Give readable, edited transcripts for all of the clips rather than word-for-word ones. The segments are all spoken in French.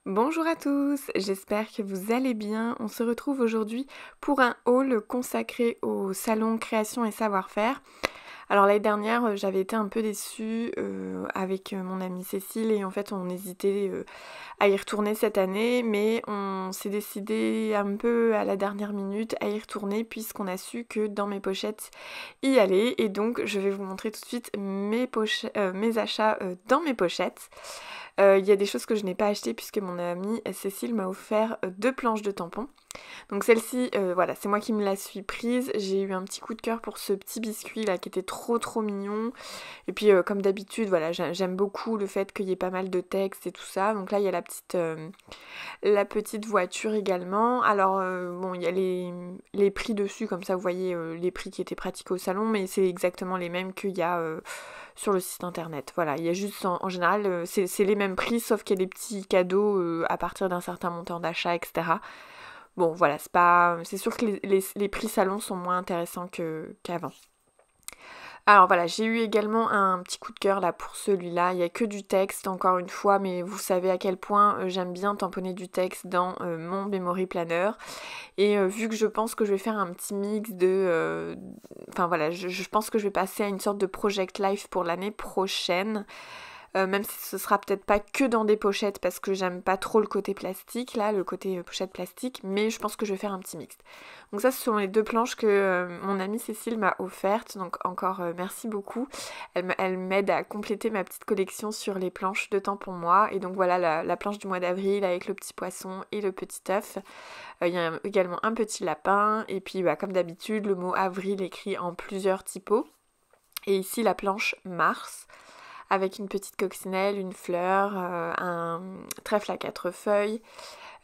Bonjour à tous, j'espère que vous allez bien. On se retrouve aujourd'hui pour un haul consacré au salon création et savoir-faire. Alors l'année dernière, j'avais été un peu déçue avec mon amie Cécile et en fait on hésitait à y retourner cette année, mais on s'est décidé un peu à la dernière minute à y retourner puisqu'on a su que dans mes pochettes y aller, et donc je vais vous montrer tout de suite mes achats dans mes pochettes. Il y a des choses que je n'ai pas achetées puisque mon amie Cécile m'a offert 2 planches de tampons. Donc celle-ci, voilà, c'est moi qui me la suis prise. J'ai eu un petit coup de cœur pour ce petit biscuit là qui était trop mignon. Et puis comme d'habitude, voilà, j'aime beaucoup le fait qu'il y ait pas mal de texte et tout ça. Donc là, il y a la petite voiture également. Alors bon, il y a les prix dessus, comme ça vous voyez les prix qui étaient pratiqués au salon, mais c'est exactement les mêmes qu'il y a sur le site internet. Voilà, il y a juste en général, c'est les mêmes prix, sauf qu'il y a des petits cadeaux à partir d'un certain montant d'achat, etc. Bon, voilà, c'est sûr que les prix salon sont moins intéressants qu'avant. Alors voilà, j'ai eu également un petit coup de cœur là pour celui-là. Il n'y a que du texte encore une fois, mais vous savez à quel point j'aime bien tamponner du texte dans mon memory planner. Et vu que je pense que je vais faire un petit mix de... Enfin voilà, je pense que je vais passer à une sorte de project life pour l'année prochaine. Même si ce sera peut-être pas que dans des pochettes parce que j'aime pas trop le côté plastique là, le côté pochette plastique, mais je pense que je vais faire un petit mix. Donc ça, ce sont les 2 planches que mon amie Cécile m'a offertes, donc encore merci beaucoup. Elle m'aide à compléter ma petite collection sur les planches de temps pour moi. Et donc voilà la planche du mois d'avril avec le petit poisson et le petit œuf. Il y a également un petit lapin, et puis comme d'habitude le mot avril écrit en plusieurs typos. Et ici la planche Mars, avec une petite coccinelle, une fleur, un trèfle à 4 feuilles,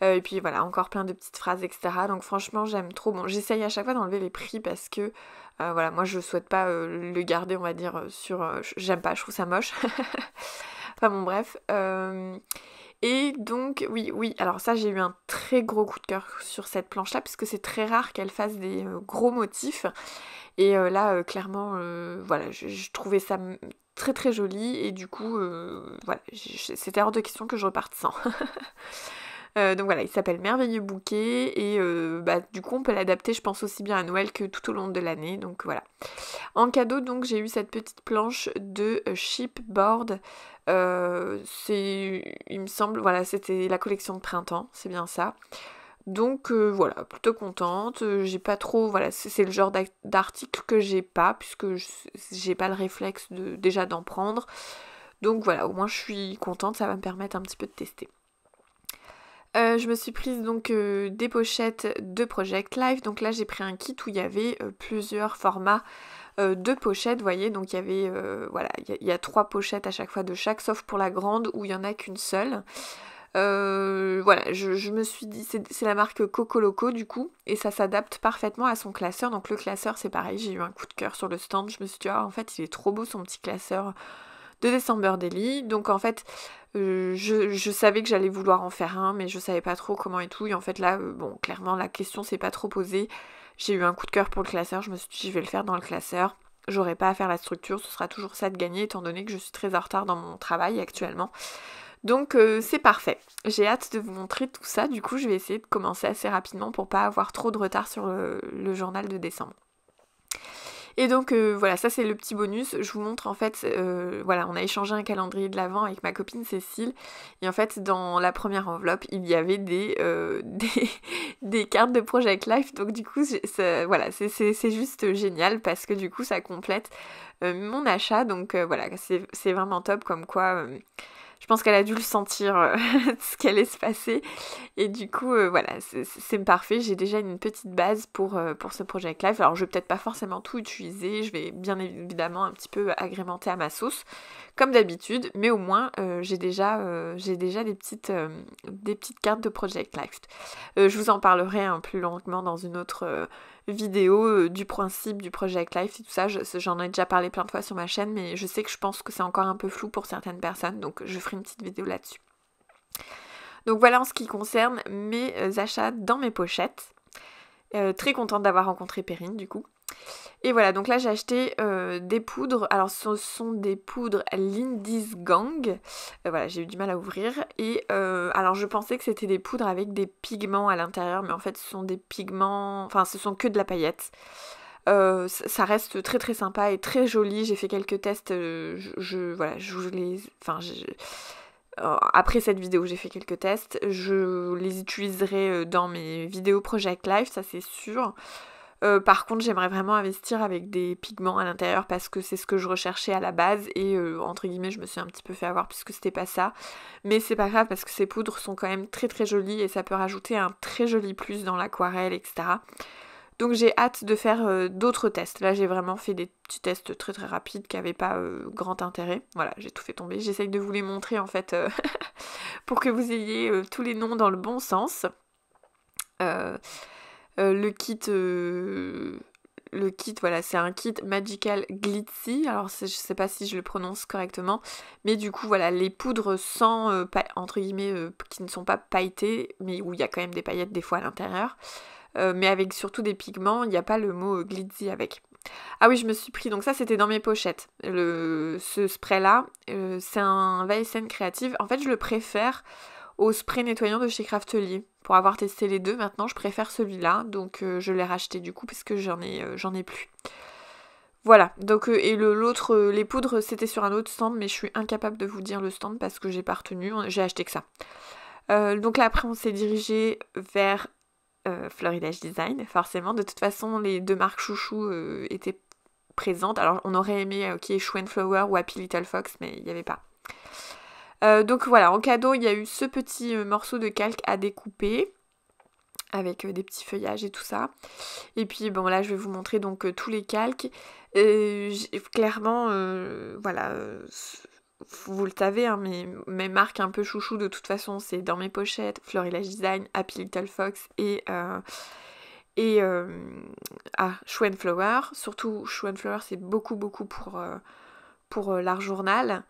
et puis voilà, encore plein de petites phrases, etc. Donc franchement, j'aime trop. Bon, j'essaye à chaque fois d'enlever les prix parce que, voilà, moi je souhaite pas le garder, on va dire, sur... j'aime pas, je trouve ça moche. Enfin bon, bref. Et donc, oui, alors ça, j'ai eu un très gros coup de cœur sur cette planche-là, puisque c'est très rare qu'elle fasse des gros motifs. Et là, clairement, voilà, je trouvais ça très joli, et du coup, voilà, c'était hors de question que je reparte sans. Donc voilà, il s'appelle Merveilleux Bouquet, et du coup on peut l'adapter, je pense, aussi bien à Noël que tout au long de l'année, donc voilà. En cadeau, donc, j'ai eu cette petite planche de chipboard. Il me semble, voilà, c'était la collection de printemps, c'est bien ça. Donc voilà, plutôt contente. J'ai pas trop, voilà, c'est le genre d'article que j'ai pas, puisque j'ai pas le réflexe déjà d'en prendre. Donc voilà, au moins je suis contente, ça va me permettre un petit peu de tester. Je me suis prise donc des pochettes de Project Life. Donc là j'ai pris un kit où il y avait plusieurs formats de pochettes, vous voyez. Donc il y avait, voilà, il y a 3 pochettes à chaque fois de chaque, sauf pour la grande où il y en a qu'une seule. Voilà, je me suis dit, c'est la marque Coco Loco du coup, et ça s'adapte parfaitement à son classeur. Donc le classeur, c'est pareil, j'ai eu un coup de cœur sur le stand. Je me suis dit, en fait il est trop beau son petit classeur de December Daily. Donc en fait, je savais que j'allais vouloir en faire un, mais je savais pas trop comment et tout. Et en fait là, bon, clairement la question s'est pas trop posée. J'ai eu un coup de cœur pour le classeur, je me suis dit je vais le faire dans le classeur. J'aurai pas à faire la structure, ce sera toujours ça de gagner étant donné que je suis très en retard dans mon travail actuellement. Donc c'est parfait. J'ai hâte de vous montrer tout ça. Du coup, je vais essayer de commencer assez rapidement pour pas avoir trop de retard sur le journal de décembre. Et donc voilà, ça c'est le petit bonus. Je vous montre en fait, voilà, on a échangé un calendrier de l'Avent avec ma copine Cécile. Et en fait, dans la première enveloppe, il y avait des cartes de Project Life. Donc du coup, voilà, c'est juste génial parce que du coup, ça complète mon achat. Donc voilà, c'est vraiment top, comme quoi... je pense qu'elle a dû le sentir, ce qui allait se passer. Et du coup, voilà, c'est parfait. J'ai déjà une petite base pour ce Project Life. Alors, je vais peut-être pas forcément tout utiliser. Je vais bien évidemment un petit peu agrémenter à ma sauce, comme d'habitude. Mais au moins, j'ai déjà des petites cartes de Project Life. Je vous en parlerai plus longuement dans une autre vidéo du principe du Project Life et tout ça. J'en ai déjà parlé plein de fois sur ma chaîne, mais je sais que je pense que c'est encore un peu flou pour certaines personnes. Donc, je ferai une petite vidéo là-dessus. Donc voilà en ce qui concerne mes achats dans mes pochettes. Très contente d'avoir rencontré Perrine du coup. Et voilà, donc là j'ai acheté des poudres. Alors ce sont des poudres Lindisgang. Voilà, j'ai eu du mal à ouvrir. Et alors je pensais que c'était des poudres avec des pigments à l'intérieur, mais en fait ce sont des pigments... Enfin, ce sont que de la paillette. Ça reste très très sympa et très joli. J'ai fait quelques tests. Voilà, je vous les... Enfin, après cette vidéo, j'ai fait quelques tests. Je les utiliserai dans mes vidéos Project Life, ça c'est sûr. Par contre, j'aimerais vraiment investir avec des pigments à l'intérieur parce que c'est ce que je recherchais à la base et entre guillemets, je me suis un petit peu fait avoir puisque c'était pas ça. Mais c'est pas grave parce que ces poudres sont quand même très très jolies et ça peut rajouter un très joli plus dans l'aquarelle, etc. Donc j'ai hâte de faire d'autres tests. Là, j'ai vraiment fait des petits tests très très rapides qui n'avaient pas grand intérêt. Voilà, j'ai tout fait tomber. J'essaye de vous les montrer en fait pour que vous ayez tous les noms dans le bon sens. Le kit, voilà, c'est un kit Magical Glitzy. Alors, je sais pas si je le prononce correctement, mais du coup, voilà, les poudres sans, entre guillemets, qui ne sont pas pailletées, mais où il y a quand même des paillettes des fois à l'intérieur, mais avec surtout des pigments, il n'y a pas le mot glitzy avec. Ah oui, je me suis pris, donc ça c'était dans mes pochettes. Ce spray-là, c'est un VSN Creative. En fait, je le préfère au spray nettoyant de chez Craftelier. Pour avoir testé les deux, maintenant je préfère celui-là, donc je l'ai racheté du coup parce que j'en ai plus. Voilà, donc et l'autre, les poudres c'était sur un autre stand, mais je suis incapable de vous dire le stand parce que j'ai pas retenu, j'ai acheté que ça. Donc là après on s'est dirigé vers Florilège Design, forcément. De toute façon les deux marques chouchou étaient présentes. Alors on aurait aimé qu'il y ait Shoe and Flower ou Happy Little Fox, mais il n'y avait pas. Donc voilà, en cadeau, il y a eu ce petit morceau de calque à découper avec des petits feuillages et tout ça. Et puis bon là, je vais vous montrer donc tous les calques. Clairement, voilà, vous le savez, hein, mes marques un peu chouchou de toute façon, c'est dans mes pochettes, Florilège Design, Happy Little Fox et Shoe and Flower. Surtout Shoe and Flower, c'est beaucoup pour l'art journal.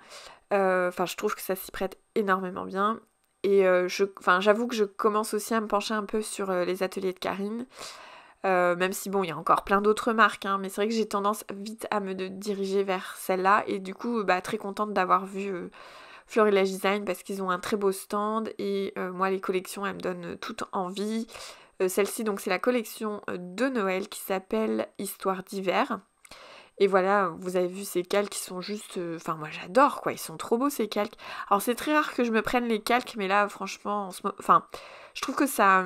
Enfin, je trouve que ça s'y prête énormément bien. Et j'avoue que je commence aussi à me pencher un peu sur les ateliers de Karine. Même si bon, il y a encore plein d'autres marques, hein, mais c'est vrai que j'ai tendance vite à me diriger vers celle-là. Et du coup, très contente d'avoir vu Florilège Design parce qu'ils ont un très beau stand. Et moi, les collections, elles me donnent toutes envie. Celle-ci, donc, c'est la collection de Noël qui s'appelle Histoire d'hiver. Et voilà, vous avez vu ces calques qui sont juste... Enfin, moi j'adore, quoi, ils sont trop beaux ces calques. Alors c'est très rare que je me prenne les calques, mais là, franchement, enfin, je trouve que ça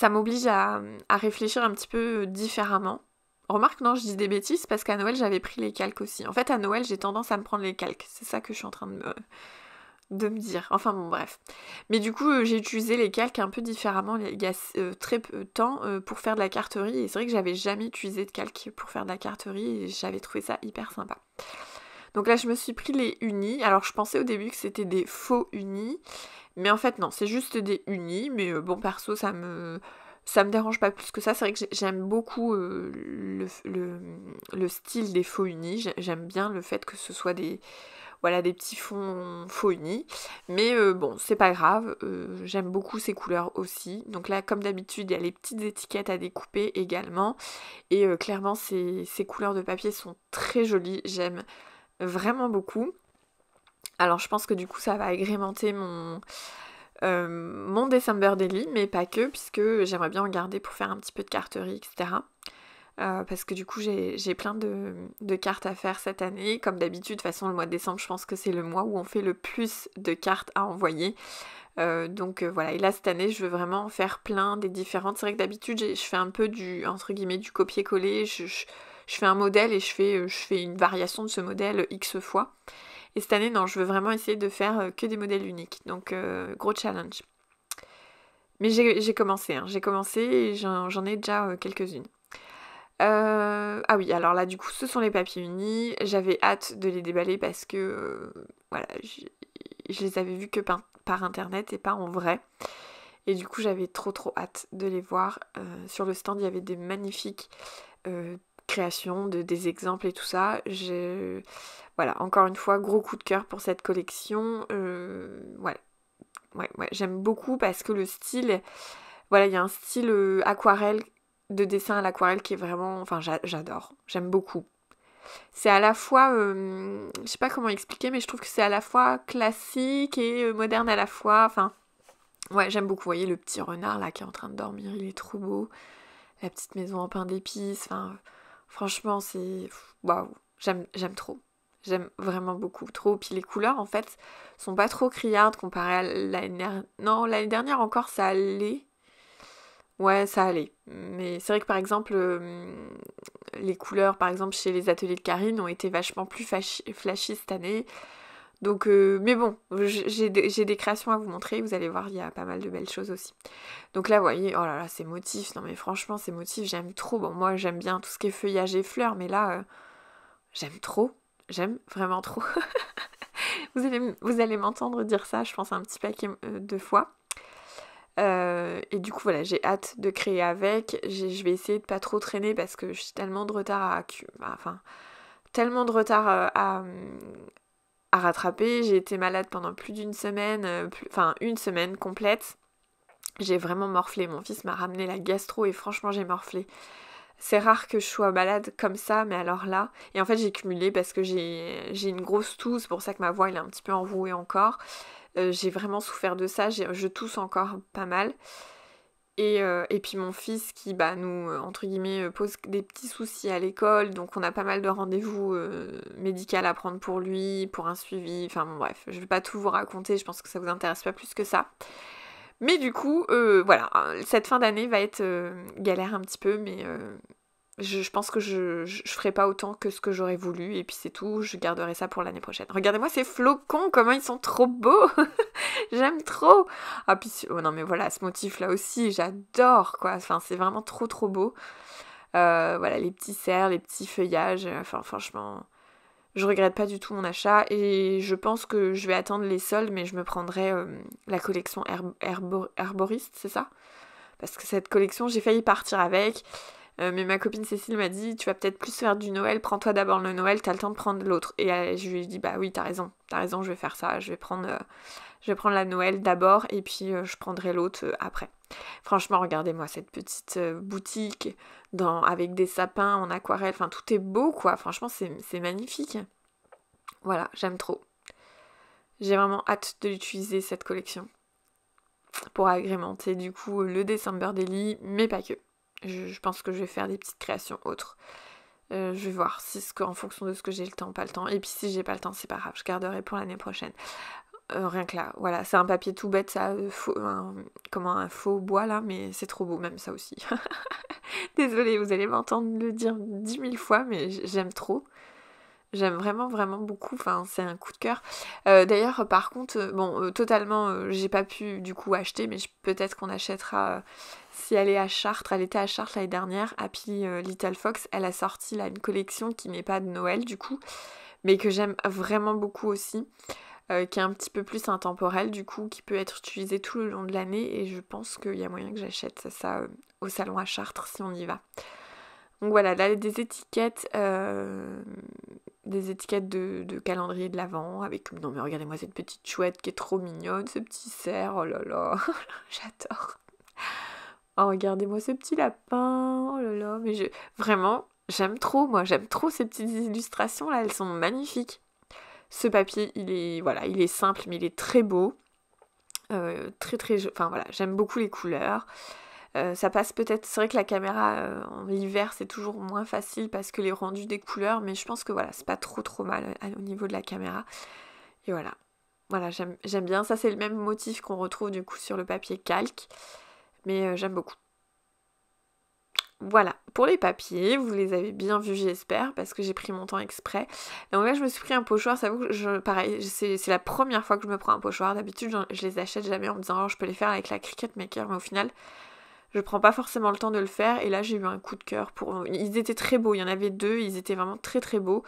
m'oblige à réfléchir un petit peu différemment. Remarque, non, je dis des bêtises, parce qu'à Noël, j'avais pris les calques aussi. En fait, à Noël, j'ai tendance à me prendre les calques. C'est ça que je suis en train de me dire. Enfin bon, bref. Mais du coup, j'ai utilisé les calques un peu différemment il y a très peu de temps pour faire de la carterie. Et c'est vrai que j'avais jamais utilisé de calque pour faire de la carterie et j'avais trouvé ça hyper sympa. Donc là, je me suis pris les unis. Alors, je pensais au début que c'était des faux unis. Mais en fait, non, c'est juste des unis. Mais bon, perso, ça me dérange pas plus que ça. C'est vrai que j'aime beaucoup le style des faux unis. J'aime bien le fait que ce soit des petits fonds faux unis. Mais bon, c'est pas grave. J'aime beaucoup ces couleurs aussi. Donc là, comme d'habitude, il y a les petites étiquettes à découper également. Et clairement, ces couleurs de papier sont très jolies. J'aime vraiment beaucoup. Alors, je pense que du coup, ça va agrémenter mon December Daily, mais pas que, puisque j'aimerais bien en garder pour faire un petit peu de carterie, etc. Parce que du coup j'ai plein de cartes à faire cette année. Comme d'habitude, de toute façon le mois de décembre, je pense que c'est le mois où on fait le plus de cartes à envoyer. Donc voilà, et là cette année je veux vraiment en faire plein des différentes. C'est vrai que d'habitude je fais un peu entre guillemets du copier-coller. Je fais un modèle et je fais une variation de ce modèle X fois. Et cette année non, je veux vraiment essayer de faire que des modèles uniques. Donc gros challenge. Mais j'ai commencé, hein. J'ai commencé et j'en ai déjà quelques-unes. Ah oui, alors là du coup ce sont les papiers unis. J'avais hâte de les déballer parce que voilà, je les avais vus que par internet et pas en vrai. Et du coup j'avais trop hâte de les voir. Sur le stand il y avait des magnifiques créations, des exemples et tout ça. Voilà, encore une fois, gros coup de cœur pour cette collection. Ouais, j'aime beaucoup parce que le style, voilà, il y a un style aquarelle de dessin à l'aquarelle qui est vraiment... Enfin, j'adore. J'aime beaucoup. C'est à la fois... je sais pas comment expliquer, mais je trouve que c'est à la fois classique et moderne à la fois. Enfin, ouais, j'aime beaucoup. Vous voyez le petit renard là qui est en train de dormir, il est trop beau. La petite maison en pain d'épices. Enfin, franchement, c'est... Waouh, j'aime trop. J'aime vraiment beaucoup trop. Puis les couleurs, en fait, sont pas trop criardes comparées à l'année dernière. Non, l'année dernière encore, ça allait. Ouais, ça allait. Mais c'est vrai que par exemple, les couleurs, par exemple, chez les ateliers de Karine ont été vachement plus flashy cette année. Donc, mais bon, j'ai des créations à vous montrer. Vous allez voir, il y a pas mal de belles choses aussi. Donc là, vous voyez, oh là là, ces motifs. Non mais franchement, ces motifs, j'aime trop. Bon, moi, j'aime bien tout ce qui est feuillage et fleurs, mais là, j'aime trop. J'aime vraiment trop. Vous allez m'entendre dire ça, je pense, un petit paquet de fois. Et du coup, voilà, j'ai hâte de créer avec. Je vais essayer de pas trop traîner parce que j'ai tellement de retard à rattraper. J'ai été malade pendant plus d'une semaine, une semaine complète. J'ai vraiment morflé. Mon fils m'a ramené la gastro et franchement, j'ai morflé. C'est rare que je sois malade comme ça, mais alors là... Et en fait, j'ai cumulé parce que j'ai une grosse toux, c'est pour ça que ma voix elle est un petit peu enrouée encore. J'ai vraiment souffert de ça, je tousse encore pas mal. Et puis mon fils qui, entre guillemets, pose des petits soucis à l'école, donc on a pas mal de rendez-vous médicaux à prendre pour lui, pour un suivi, enfin bon, bref, je vais pas tout vous raconter, je pense que ça vous intéresse pas plus que ça. Mais du coup, voilà, cette fin d'année va être galère un petit peu, mais je pense que je ferai pas autant que ce que j'aurais voulu, et puis c'est tout, je garderai ça pour l'année prochaine. Regardez-moi ces flocons, comment ils sont trop beaux. J'aime trop. Ah puis, oh non mais voilà, ce motif-là aussi, j'adore, quoi. Enfin, c'est vraiment trop trop beau. Voilà, les petits cerfs, les petits feuillages, enfin franchement... Je regrette pas du tout mon achat et je pense que je vais attendre les soldes, mais je me prendrai la collection Herboriste, c'est ça? Parce que cette collection, j'ai failli partir avec, mais ma copine Cécile m'a dit tu vas peut-être plus faire du Noël, prends-toi d'abord le Noël, t'as le temps de prendre l'autre. Et je lui ai dit bah oui, t'as raison, je vais faire ça, je vais prendre la Noël d'abord et puis je prendrai l'autre après. Franchement, regardez-moi cette petite boutique avec des sapins en aquarelle, enfin tout est beau quoi, franchement c'est magnifique. Voilà, j'aime trop. J'ai vraiment hâte de l'utiliser cette collection pour agrémenter du coup le December Daily, mais pas que. Je pense que je vais faire des petites créations autres. Je vais voir en fonction de ce que j'ai le temps, pas le temps. Et puis si j'ai pas le temps, c'est pas grave, je garderai pour l'année prochaine. Rien que là, voilà, c'est un papier tout bête, ça, un faux bois là, mais c'est trop beau, même ça aussi. Désolée, vous allez m'entendre le dire 10 000 fois, mais j'aime trop. J'aime vraiment, vraiment beaucoup, enfin, c'est un coup de cœur. D'ailleurs, par contre, totalement, j'ai pas pu du coup acheter, mais peut-être qu'on achètera si elle est à Chartres. Elle était à Chartres l'année dernière, Happy Little Fox. Elle a sorti là une collection qui n'est pas de Noël du coup, mais que j'aime vraiment beaucoup aussi. Qui est un petit peu plus intemporel du coup, qui peut être utilisé tout le long de l'année et je pense qu'il y a moyen que j'achète ça au salon à Chartres si on y va. Donc voilà, là des étiquettes de calendrier de l'Avent avec... Non mais regardez-moi cette petite chouette qui est trop mignonne, ce petit cerf, oh là là, j'adore. Oh regardez-moi ce petit lapin, oh là là, mais vraiment, j'aime trop ces petites illustrations là, elles sont magnifiques. Ce papier, il est simple, mais il est très beau. Enfin voilà, j'aime beaucoup les couleurs. Ça passe peut-être, c'est vrai que la caméra en hiver c'est toujours moins facile parce que les rendus des couleurs, mais je pense que voilà, c'est pas trop mal au niveau de la caméra. Et voilà, j'aime bien. Ça c'est le même motif qu'on retrouve du coup sur le papier calque, mais j'aime beaucoup. Voilà, pour les papiers, vous les avez bien vus j'espère, parce que j'ai pris mon temps exprès. Donc là je me suis pris un pochoir, ça vous pareil, c'est la première fois que je me prends un pochoir. D'habitude je les achète jamais en me disant je peux les faire avec la Cricut Maker, mais au final je prends pas forcément le temps de le faire. Et là j'ai eu un coup de cœur pour... Ils étaient très beaux, il y en avait deux, ils étaient vraiment très beaux.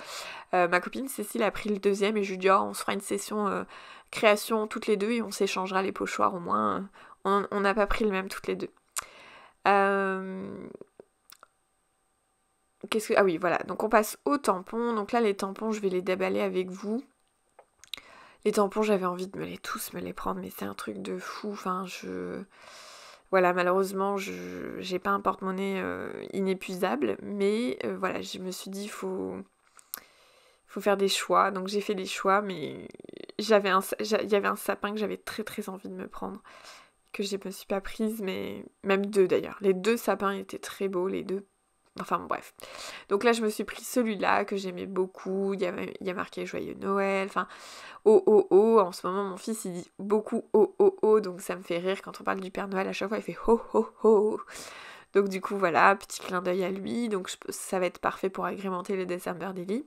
Ma copine Cécile a pris le deuxième et je lui ai dit on se fera une session création toutes les deux et on s'échangera les pochoirs au moins. On n'a pas pris le même toutes les deux. Ah oui, voilà, donc on passe aux tampons. Donc là, les tampons, je vais les déballer avec vous. Les tampons, j'avais envie de tous me les prendre, mais c'est un truc de fou. Enfin, Voilà, malheureusement, j'ai pas un porte-monnaie inépuisable, mais voilà, je me suis dit, faut faire des choix. Donc j'ai fait des choix, mais il y avait un sapin que j'avais très très envie de me prendre, que je me suis pas prise, mais même deux d'ailleurs. Les deux sapins étaient très beaux, les deux. Enfin bon, bref. Donc là, je me suis pris celui-là que j'aimais beaucoup. Il y a marqué Joyeux Noël. Enfin, oh oh oh. En ce moment, mon fils, il dit beaucoup oh oh oh. Donc ça me fait rire quand on parle du Père Noël. À chaque fois, il fait oh oh oh. Donc du coup, voilà, petit clin d'œil à lui. Donc ça va être parfait pour agrémenter le December Daily.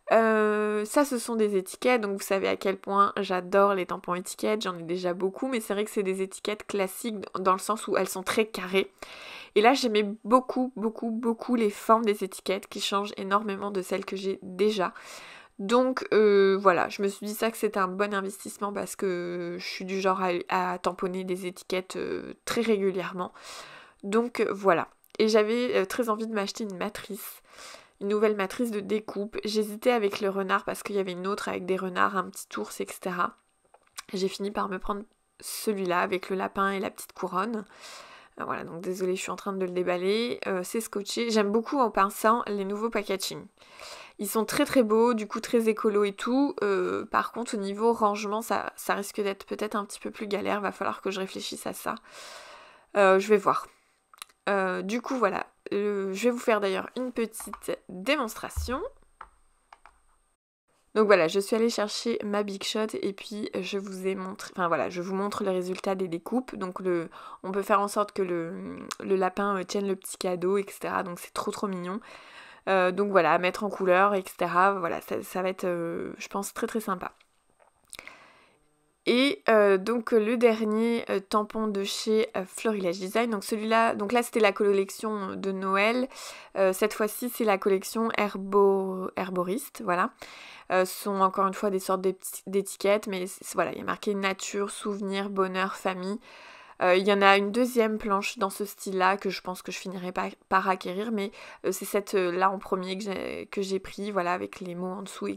Ça, ce sont des étiquettes, donc vous savez à quel point j'adore les tampons étiquettes, j'en ai déjà beaucoup, mais c'est vrai que c'est des étiquettes classiques dans le sens où elles sont très carrées. Et là, j'aimais beaucoup, beaucoup, beaucoup les formes des étiquettes qui changent énormément de celles que j'ai déjà. Donc voilà, je me suis dit ça que c'était un bon investissement parce que je suis du genre à tamponner des étiquettes très régulièrement. Donc voilà. Et j'avais très envie de m'acheter une matrice. Une nouvelle matrice de découpe. J'hésitais avec le renard parce qu'il y avait une autre avec des renards, un petit ours, etc. J'ai fini par me prendre celui-là avec le lapin et la petite couronne. Voilà, donc désolée, je suis en train de le déballer. C'est scotché. J'aime beaucoup en pinçant les nouveaux packaging. Ils sont très très beaux, du coup très écolo et tout. Par contre, au niveau rangement, ça risque d'être peut-être un petit peu plus galère. Va falloir que je réfléchisse à ça. Je vais voir. Du coup, voilà. Je vais vous faire d'ailleurs une petite démonstration. Donc voilà, je suis allée chercher ma Big Shot et puis je vous montre le résultat des découpes. Donc on peut faire en sorte que le lapin tienne le petit cadeau, etc. Donc c'est trop trop mignon. Donc voilà, à mettre en couleur, etc. Voilà, ça va être, je pense, très très sympa. Et donc le dernier tampon de chez Florilège Design, donc celui-là, donc là c'était la collection de Noël, cette fois-ci c'est la collection herboriste, voilà. Ce sont encore une fois des sortes d'étiquettes, mais voilà, il y a marqué nature, souvenir, bonheur, famille. Il y en a une deuxième planche dans ce style-là que je pense que je finirai par acquérir, mais c'est cette-là en premier que j'ai pris, voilà, avec les mots en dessous,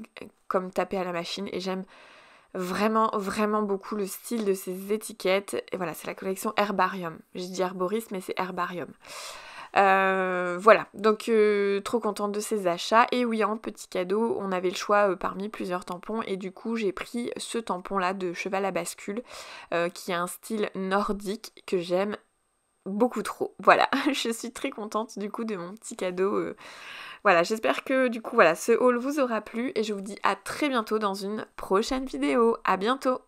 comme tapé à la machine, et j'aime vraiment, vraiment beaucoup le style de ces étiquettes. Et voilà, c'est la collection Herbarium. J'ai dit herboriste, mais c'est Herbarium. Voilà, donc trop contente de ces achats. Et oui, en petit cadeau, on avait le choix parmi plusieurs tampons. Et du coup, j'ai pris ce tampon-là de cheval à bascule, qui a un style nordique que j'aime beaucoup trop. Voilà, je suis très contente du coup de mon petit cadeau. Voilà, j'espère que du coup, voilà, ce haul vous aura plu. Et je vous dis à très bientôt dans une prochaine vidéo. À bientôt!